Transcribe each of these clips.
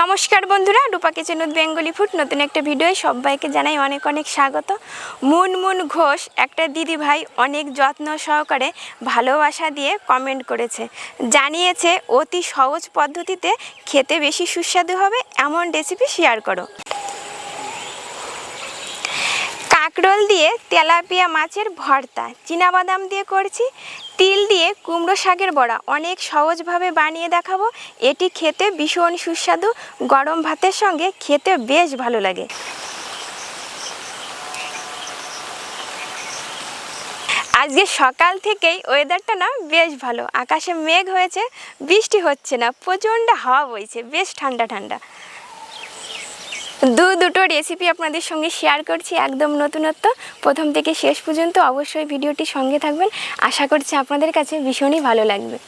নমস্কার বন্ধুরা, রূপা kitchen with Bengali food নতুন একটা ভিডিও সবাইকে জানাই অনেক অনেক স্বাগত। মুনমুন ঘোষ একটা দিদি ভাই অনেক যত্ন সহকারে ভালোবাসা দিয়ে কমেন্ট করেছে, জানিয়েছে অতি সহজ পদ্ধতিতে খেতে বেশি সুস্বাদু হবে এমন রেসিপি শেয়ার করো। কাঁকরোল দিয়ে তেলাপিয়া মাছের ভর্তা, চীনাবাদাম দিয়ে করছি, তিল দিয়ে কুমড়ো শাকের বড়া অনেক সহজভাবে বানিয়ে দেখাবো। এটি খেতে ভীষণ সুস্বাদু, গরম ভাতের সঙ্গে খেতে বেশ ভালো লাগে। আজকে সকাল থেকেই ওয়েদারটা না বেশ ভালো, আকাশে মেঘ হয়েছে, বৃষ্টি হচ্ছে না, প্রচণ্ড হাওয়া বইছে, বেশ ঠান্ডা ঠান্ডা। দুটো রেসিপি আপনাদের সঙ্গে শেয়ার করছি, একদম নতুনত্ব। প্রথম থেকে শেষ পর্যন্ত অবশ্যই ভিডিওটি সঙ্গে থাকবেন, আশা করছি আপনাদের কাছে ভীষণই ভালো লাগবে।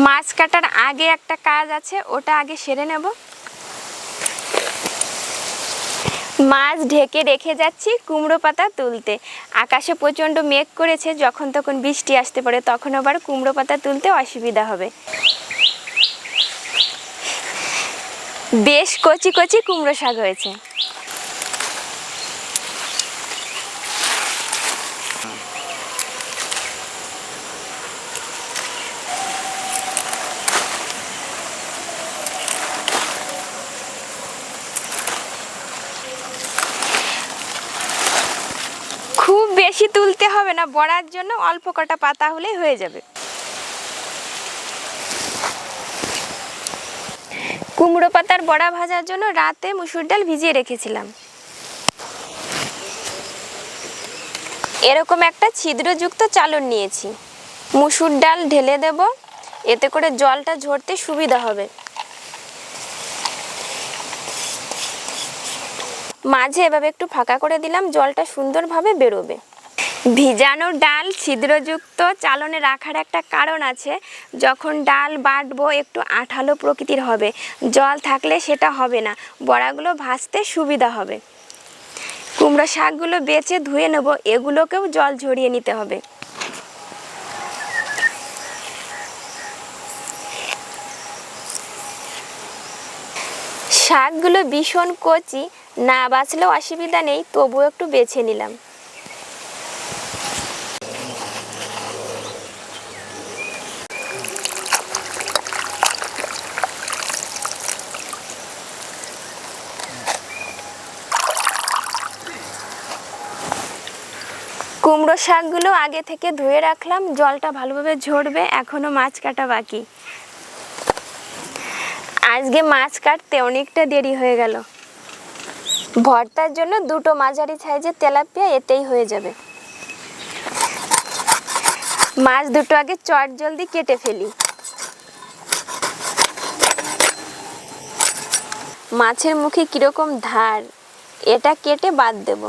মাছ কাটার আগে একটা কাজ আছে, ওটা আগে সেরে নেব। মাছ ঢেকে রেখে যাচ্ছি কুমড়ো পাতা তুলতে। আকাশে প্রচণ্ড মেঘ করেছে, যখন তখন বৃষ্টি আসতে পারে, তখন আবার কুমড়ো পাতা তুলতে অসুবিধা হবে। বেশ কচি কচি কুমড়ো শাক হয়েছে। খুব বেশি তুলতে হবে না, বড়ার জন্য অল্প কটা পাতা হলেই হয়ে যাবে। কুমড়ো পাতার বড়া ভাজার জন্য রাতে মুসুর ডাল ভিজিয়ে রেখেছিলাম। এরকম একটা ছিদ্রযুক্ত চালন নিয়েছি, মুসুর ডাল ঢেলে দেব, এতে করে জলটা ঝরতে সুবিধা হবে। মাঝে এভাবে একটু ফাঁকা করে দিলাম, জলটা সুন্দরভাবে বেরোবে। ভিজানো ডাল ছিদ্রযুক্ত চালনে রাখার একটা কারণ আছে, যখন ডাল বাটবো একটু আঠালো প্রকৃতির হবে, জল থাকলে সেটা হবে না, বড়াগুলো ভাজতে সুবিধা হবে। কুমড়ো শাকগুলো বেছে ধুয়ে নেব, এগুলোকেও জল ঝরিয়ে নিতে হবে। শাকগুলো ভীষণ কচি, না বাছলেও অসুবিধা নেই, তবুও একটু বেছে নিলাম। কুমড়ো শাকগুলো আগে থেকে ধুয়ে রাখলাম, জলটা ভালোভাবে ঝরবে, এখনো মাছ কাটা বাকি। আজকে মাছ কাটতে অনেকটা দেরি হয়ে গেল। ভর্তার জন্য দুটো মাঝারি সাইজের তেলাপিয়া এতেই হয়ে যাবে। মাছ দুটো আগে চট জলদি কেটে ফেলি। মাছের মুখে কিরকম ধার, এটা কেটে বাদ দেব।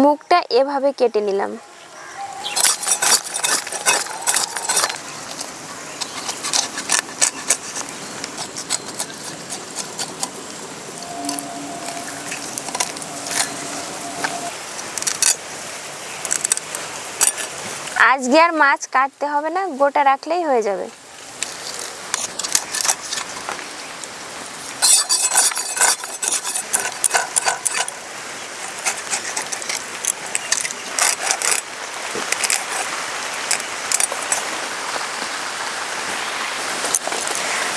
মুখটা এভাবে কেটে নিলাম। আজকে আর মাছ কাটতে হবে না, গোটা রাখলেই হয়ে যাবে।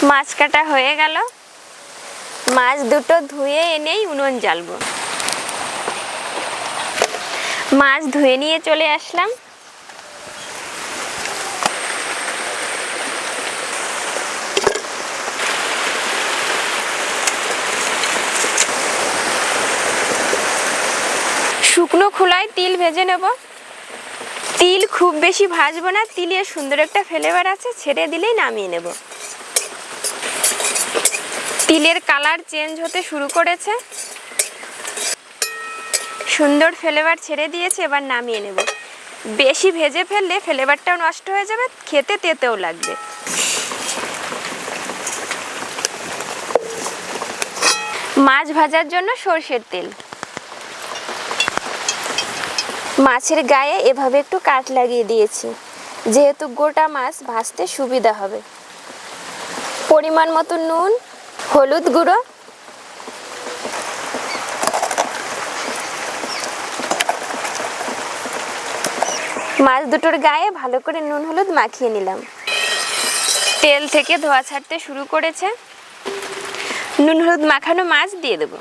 মাছ কাটা হয়ে গেল, মাছ দুটো ধুয়ে এনেই উনুন জ্বালবো। মাছ ধুয়ে নিয়ে চলে আসলাম। শুকনো খোলায় তিল ভেজে নেব। তিল খুব বেশি ভাজবো না, তিলের সুন্দর একটা ফ্লেভার আছে, ছেড়ে দিলেই নামিয়ে নেব। তিলের কালার চেঞ্জ হতে শুরু করেছে, সুন্দর ফ্লেভার ছেড়ে দিয়েছে, এবার নামিয়ে নেব। বেশি ভেজে ফেললে ফ্লেভারটাও নষ্ট হয়ে যাবে, খেতে তেতেও লাগবে। মাছ ভাজার জন্য সরষের তেল। মাছের গায়ে এভাবে একটু কাট লাগিয়ে দিয়েছি, যেহেতু গোটা মাছ ভাজতে সুবিধা হবে। পরিমাণ মতো নুন, হলুদ গুঁড়ো, মাছ দুটোর গায়ে ভালো করে নুন হলুদ মাখিয়ে নিলাম। তেল থেকে ধোয়া ছাড়তে শুরু করেছে। নুন হলুদ মাখানো মাছ দিয়ে দেব।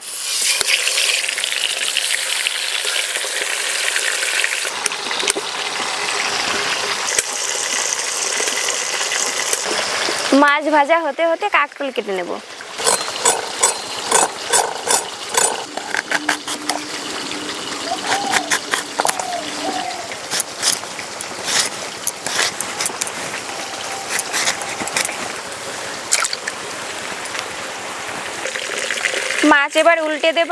মাছ ভাজা হতে হতে কাঁকরোল কেটে নেব। মাছ এবার উল্টে দেব।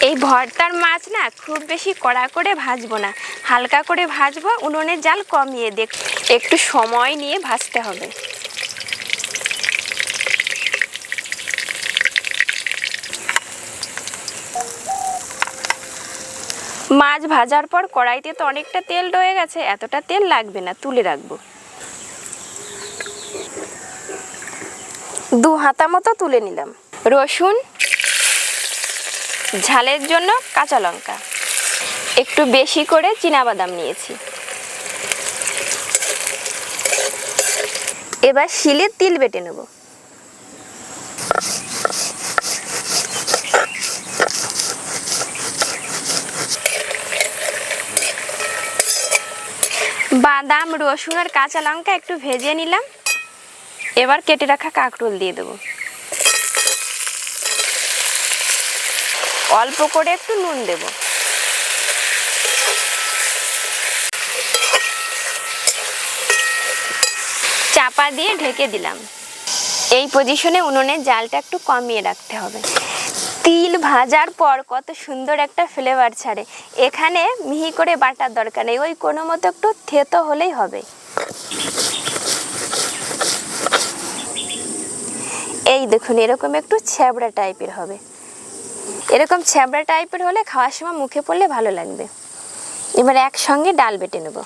এই ভর্তার মাছ না খুব বেশি কড়া করে ভাজবো না, হালকা করে ভাজবো। উনুনের জাল কমিয়ে একটু সময় নিয়ে ভাজতে হবে। মাছ ভাজার পর কড়াইতে তো অনেকটা তেল রয়ে গেছে, এতটা তেল লাগবে না, তুলে রাখবো। 2 হাতা মতো তুলে নিলাম। রসুন, ঝালের জন্য কাঁচা লঙ্কা, একটু বেশি করে চীনাবাদাম নিয়েছি। এবার শিলে তিল বেটে নেব। বাদাম, রসুন আর কাঁচা লঙ্কা একটু ভেজে নিলাম। এবার কেটে রাখা কাঁকরোল দিয়ে দেব। অল্প করে একটু নুন দেব। চাপা দিয়ে ঢেকে দিলাম। এই পজিশনে উনুনের জালটা একটু কমিয়ে রাখতে হবে। তিল ভাজার পর কত সুন্দর একটা ফ্লেভার ছাড়ে। এখানে মিহি করে বাটার দরকার নেই, ওই কোনো মতো একটু থেতো হলেই হবে। এই দেখুন, এরকম একটু ছ্যাবড়া টাইপের হবে। এরকম ছ্যাবড়া টাইপের হলে খাওয়ার সময় মুখে পড়লে ভালো লাগবে। এবার একসঙ্গে ডাল বেটে নেব।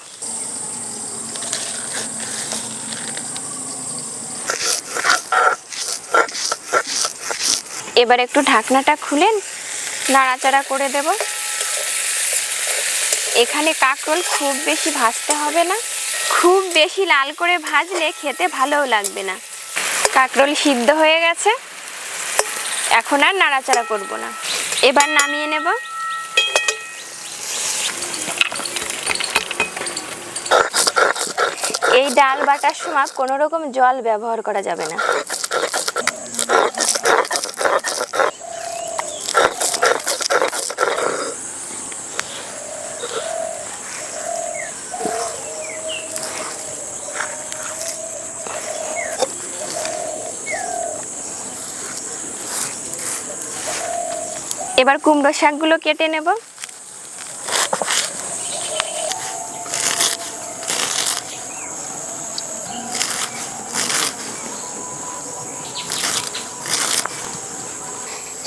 এবার একটু ঢাকনাটা খুলে নাড়াচাড়া করে দেব। এখানে কাঁকরোল খুব বেশি ভাজতে হবে না, খুব বেশি লাল করে ভাজলে খেতে ভালোও লাগবে না। কাঁকরোল সিদ্ধ হয়ে গেছে, এখন আর নাড়াচাড়া করব না। এবার নামিয়ে নেব। এই ডাল বাটার সময় কোনো রকম জল ব্যবহার করা যাবে না। এবার কুমড়ো শাকগুলো কেটে নেব।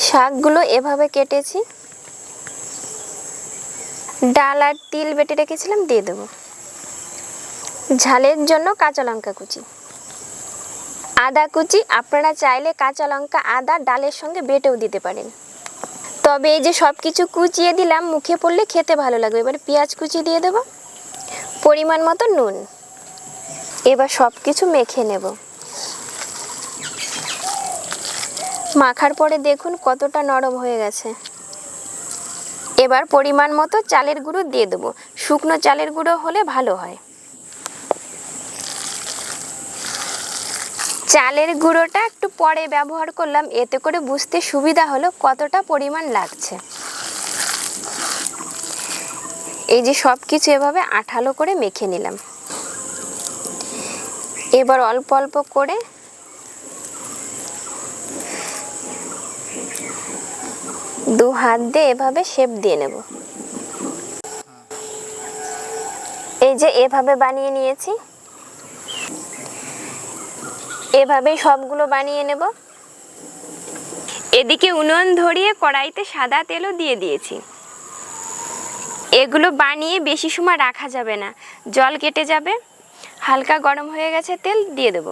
শাকগুলো এভাবে কেটেছি। ডাল আর তিল বেটে রেখেছিলাম দিয়ে দেবো। ঝালের জন্য কাঁচা লঙ্কা কুচি, আদা কুচি। আপনারা চাইলে কাঁচা লঙ্কা আদা ডালের সঙ্গে বেটেও দিতে পারেন, তবে এই যে সব কিছু কুচিয়ে দিলাম, মুখে পড়লে খেতে ভালো লাগবে। এবার পেঁয়াজ কুচি দিয়ে দেব, পরিমাণ মতো নুন। এবার সব কিছু মেখে নেব। মাখার পরে দেখুন কতটা নরম হয়ে গেছে। এবার পরিমাণ মতো চালের গুঁড়ো দিয়ে দেবো। শুকনো চালের গুঁড়ো হলে ভালো হয়। চালের গুঁড়োটা একটু পরে ব্যবহার করলাম, এতে করে বুঝতে সুবিধা হলো কতটা পরিমাণ লাগছে। এই যে সব কিছু এভাবে আঠালো করে মেখে নিলাম। এবার অল্প অল্প করে দু হাত দিয়ে এভাবে শেপ দিয়ে নেব। এই যে এভাবে বানিয়ে নিয়েছি, এভাবেই সবগুলো বানিয়ে নেব। এদিকে উনুন ধরিয়ে কড়াইতে সাদা তেলও দিয়ে দিয়েছি। এগুলো বানিয়ে বেশি সময় রাখা যাবে না, জল কেটে যাবে। হালকা গরম হয়ে গেছে, তেল দিয়ে দেব।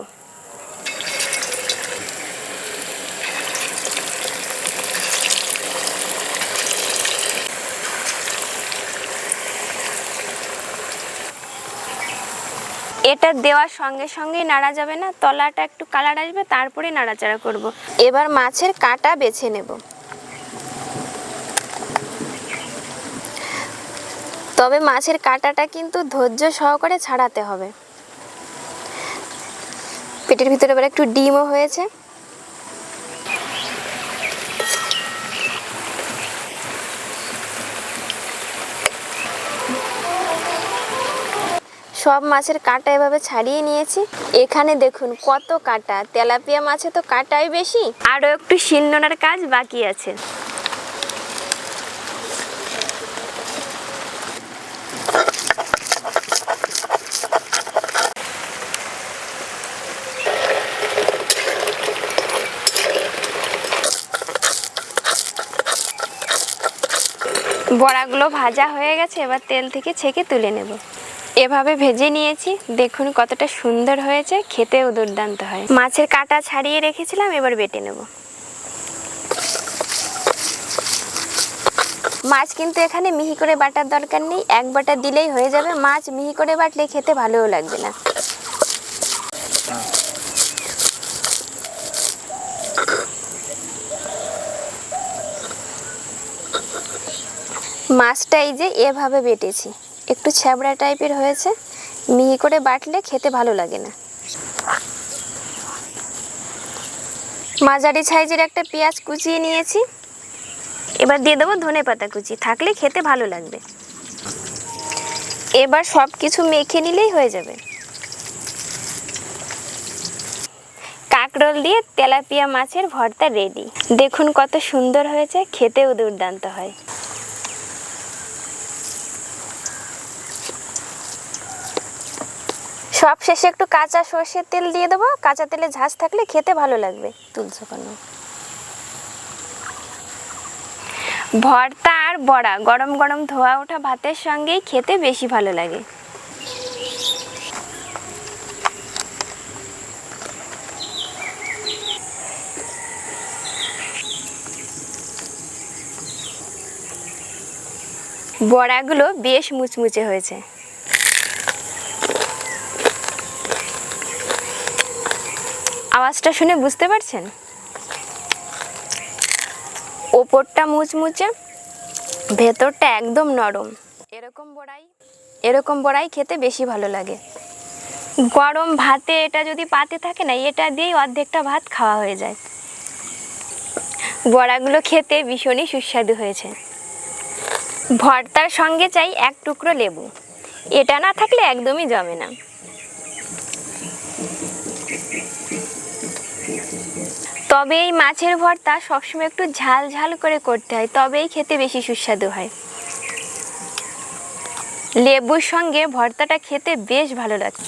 এটা দেওয়ার সঙ্গে সঙ্গেই নাড়া যাবে না, তলাটা একটু কালার আসবে, তারপরে নাড়াচাড়া করব। এবার মাছের কাঁটা বেছে নেব। তবে মাছের কাঁটাটা কিন্তু ধৈর্য সহকারে ছাড়াতে হবে। পেটের ভিতরে এবার একটু ডিমও হয়েছে। সব মাছের কাঁটা এভাবে ছাড়িয়ে নিয়েছি। এখানে দেখুন কত কাঁটা, তেলাপিয়া মাছে তো কাঁটাই বেশি। আরও একটু শিল নোড়ার কাজ বাকি আছে। বড়াগুলো ভাজা হয়ে গেছে, এবার তেল থেকে ছেঁকে তুলে নেব। এভাবে ভেজে নিয়েছি, দেখুন কতটা সুন্দর হয়েছে, খেতেও দুর্দান্ত হয়। মাছের কাঁটা ছাড়িয়ে রেখেছিলাম, এবার বেটে নেব। মাছ কিন্তু এখানে মিহি করে বাটার দরকার নেই, এক বাটা দিলেই হয়ে যাবে। মাছ মিহি করে বাটলে খেতে ভালোও লাগবে না। মাছটা এই যে এভাবে বেটেছি, একটু ছ্যাবড়া টাইপের হয়েছে, মিহি করে বাটলে খেতে ভালো লাগে না। মাঝারি সাইজের একটা পেঁয়াজ কুচিয়ে নিয়েছি, এবার দিয়ে দেবো ধনেপাতা কুচি, থাকলে খেতে ভালো লাগবে। এবার সব কিছু মেখে নিলেই হয়ে যাবে। কাঁকরোল দিয়ে তেলাপিয়া মাছের ভর্তা রেডি। দেখুন কত সুন্দর হয়েছে, খেতেও দুর্দান্ত হয়। সব শেষে একটু কাঁচা সর্ষের তেল দিয়ে দেবো, কাঁচা তেলে ঝাঁজ থাকলে খেতে ভালো লাগবে। তুলছো কেন? ভর্তা আর বড়া গরম গরম ধোয়া ওঠা ভাতের সঙ্গেই খেতে বেশি ভালো লাগে। বড়াগুলো বেশ মুচমুচে হয়েছে। আওয়াজটা শুনে বুঝতে পারছেন? ওপরটা মুচমুচে, ভেতরটা একদম নরম। এরকম বড়াই খেতে বেশি ভালো লাগে। গরম ভাতে এটা যদি পাতে থাকে না, এটা দিয়েই অর্ধেকটা ভাত খাওয়া হয়ে যায়। বড়াগুলো খেতে ভীষণই সুস্বাদু হয়েছে। ভর্তার সঙ্গে চাই এক টুকরো লেবু, এটা না থাকলে একদমই জমে না। তবে এই মাছের ভর্তা সবসময় একটু ঝাল ঝাল করে করতে হয়, তবেই খেতে বেশি সুস্বাদু হয়। লেবুর সঙ্গে ভর্তাটা খেতে বেশ ভালো লাগে।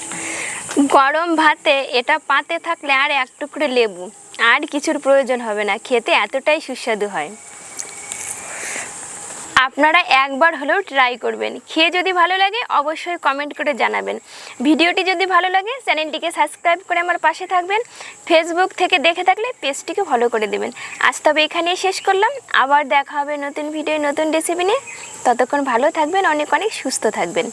গরম ভাতে এটা পাতে থাকলে আর এক টুকরো লেবু, আর কিছুর প্রয়োজন হবে না, খেতে এতটাই সুস্বাদু হয়। আপনারা একবার হলেও ট্রাই করবেন। খেয়ে যদি ভালো লাগে অবশ্যই কমেন্ট করে জানাবেন। ভিডিওটি যদি ভালো লাগে চ্যানেলটিকে সাবস্ক্রাইব করে আমার পাশে থাকবেন। ফেসবুক থেকে দেখে থাকলে পেজটিকে ফলো করে দেবেন। আজ তবে এখানেই শেষ করলাম, আবার দেখা হবে নতুন ভিডিও নতুন রেসিপি নিয়ে। ততক্ষণ ভালো থাকবেন, অনেক অনেক সুস্থ থাকবেন।